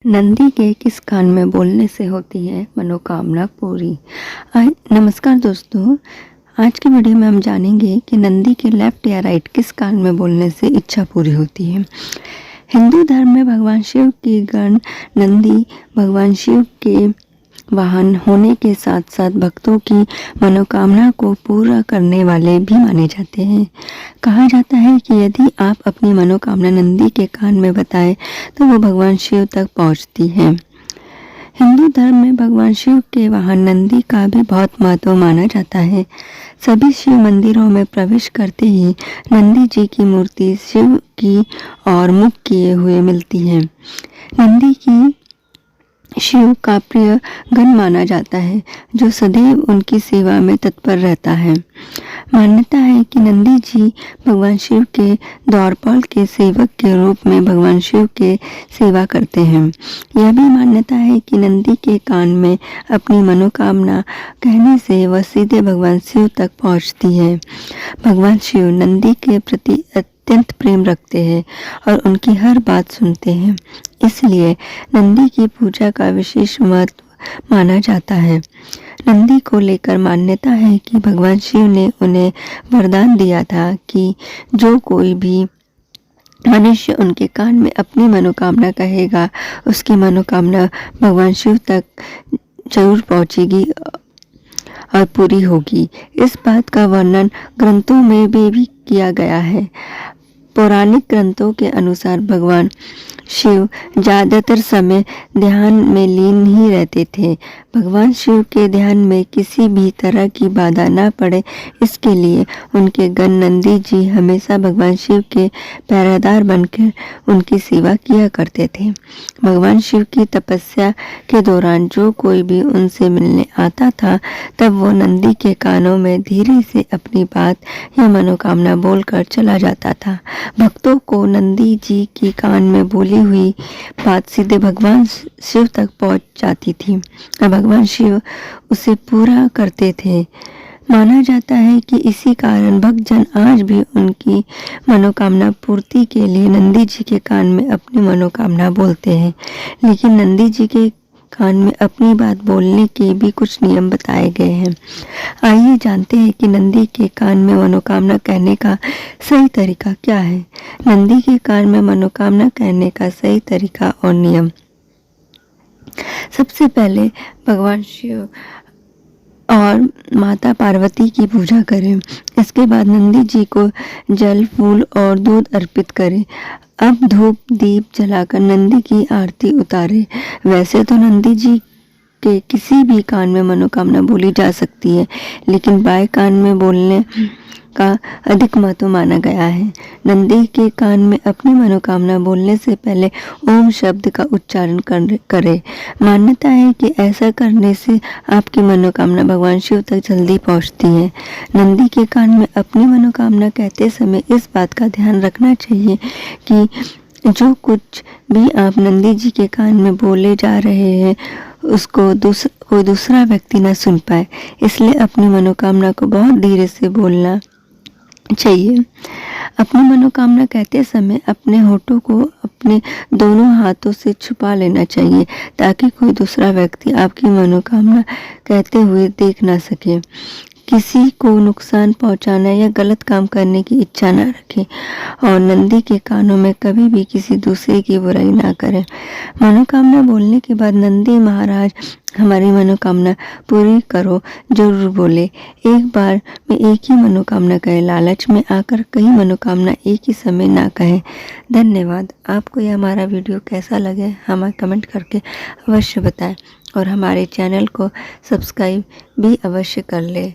नंदी के किस कान में बोलने से होती है मनोकामना पूरी। नमस्कार दोस्तों, आज की वीडियो में हम जानेंगे कि नंदी के लेफ्ट या राइट किस कान में बोलने से इच्छा पूरी होती है। हिंदू धर्म में भगवान शिव की गण नंदी भगवान शिव के वाहन होने के साथ साथ भक्तों की मनोकामना को पूरा करने वाले भी माने जाते हैं। कहा जाता है कि यदि आप अपनी मनोकामना नंदी के कान में बताएं तो वो भगवान शिव तक पहुंचती है। हिंदू धर्म में भगवान शिव के वाहन नंदी का भी बहुत महत्व माना जाता है। सभी शिव मंदिरों में प्रवेश करते ही नंदी जी की मूर्ति शिव की ओर मुख किए हुए मिलती है। नंदी की शिव का प्रिय गण माना जाता है, जो सदैव उनकी सेवा में तत्पर रहता है। मान्यता है कि नंदी जी भगवान शिव के द्वारपाल के सेवक के रूप में भगवान शिव के सेवा करते हैं। यह भी मान्यता है कि नंदी के कान में अपनी मनोकामना कहने से वह सीधे भगवान शिव तक पहुंचती है। भगवान शिव नंदी के प्रति अत्यंत प्रेम रखते हैं और उनकी हर बात सुनते हैं, इसलिए नंदी की पूजा का विशेष महत्व माना जाता है। नंदी को लेकर मान्यता है कि भगवान शिव ने उन्हें वरदान दिया था कि जो कोई भी मनुष्य उनके कान में अपनी मनोकामना कहेगा, उसकी मनोकामना भगवान शिव तक जरूर पहुंचेगी और पूरी होगी। इस बात का वर्णन ग्रंथों में भी किया गया है। पौराणिक ग्रंथों के अनुसार भगवान शिव ज़्यादातर समय ध्यान में लीन ही रहते थे। भगवान शिव के ध्यान में किसी भी तरह की बाधा न पड़े, इसके लिए उनके गण नंदी जी हमेशा भगवान शिव के पहरेदार बनकर उनकी सेवा किया करते थे। भगवान शिव की तपस्या के दौरान जो कोई भी उनसे मिलने आता था, तब वो नंदी के कानों में धीरे से अपनी बात या मनोकामना बोलकर चला जाता था। भक्तों को नंदी जी की कान में बोली हुई बात सीधे भगवान शिव तक पहुंच जाती थी और भगवान शिव उसे पूरा करते थे। माना जाता है कि इसी कारण भक्तजन आज भी उनकी मनोकामना पूर्ति के लिए नंदी जी के कान में अपनी मनोकामना बोलते हैं। लेकिन नंदी जी के कान में अपनी बात बोलने के भी कुछ नियम बताए गए हैं। आइए जानते हैं कि नंदी के कान में मनोकामना कहने का सही तरीका क्या है। नंदी के कान में मनोकामना कहने का सही तरीका और नियम। सबसे पहले भगवान शिव और माता पार्वती की पूजा करें। इसके बाद नंदी जी को जल, फूल और दूध अर्पित करें। अब धूप दीप जलाकर नंदी की आरती उतारे। वैसे तो नंदी जी के किसी भी कान में मनोकामना बोली जा सकती है, लेकिन बाएं कान में बोलने का अधिक महत्व माना गया है। नंदी के कान में अपनी मनोकामना बोलने से पहले ओम शब्द का उच्चारण करें। मान्यता है कि ऐसा करने से आपकी मनोकामना भगवान शिव तक जल्दी पहुंचती है। नंदी के कान में अपनी मनोकामना कहते समय इस बात का ध्यान रखना चाहिए कि जो कुछ भी आप नंदी जी के कान में बोले जा रहे हैं, उसको कोई दूसरा व्यक्ति ना सुन पाए, इसलिए अपनी मनोकामना को बहुत धीरे से बोलना चाहिए। अपनी मनोकामना कहते समय अपने होठों को अपने दोनों हाथों से छुपा लेना चाहिए, ताकि कोई दूसरा व्यक्ति आपकी मनोकामना कहते हुए देख ना सके। किसी को नुकसान पहुंचाना या गलत काम करने की इच्छा न रखें और नंदी के कानों में कभी भी किसी दूसरे की बुराई ना करें। मनोकामना बोलने के बाद नंदी महाराज हमारी मनोकामना पूरी करो जरूर बोले। एक बार में एक ही मनोकामना कहे, लालच में आकर कई मनोकामना एक ही समय ना कहें। धन्यवाद। आपको यह हमारा वीडियो कैसा लगे हमें कमेंट करके अवश्य बताएं और हमारे चैनल को सब्सक्राइब भी अवश्य कर ले।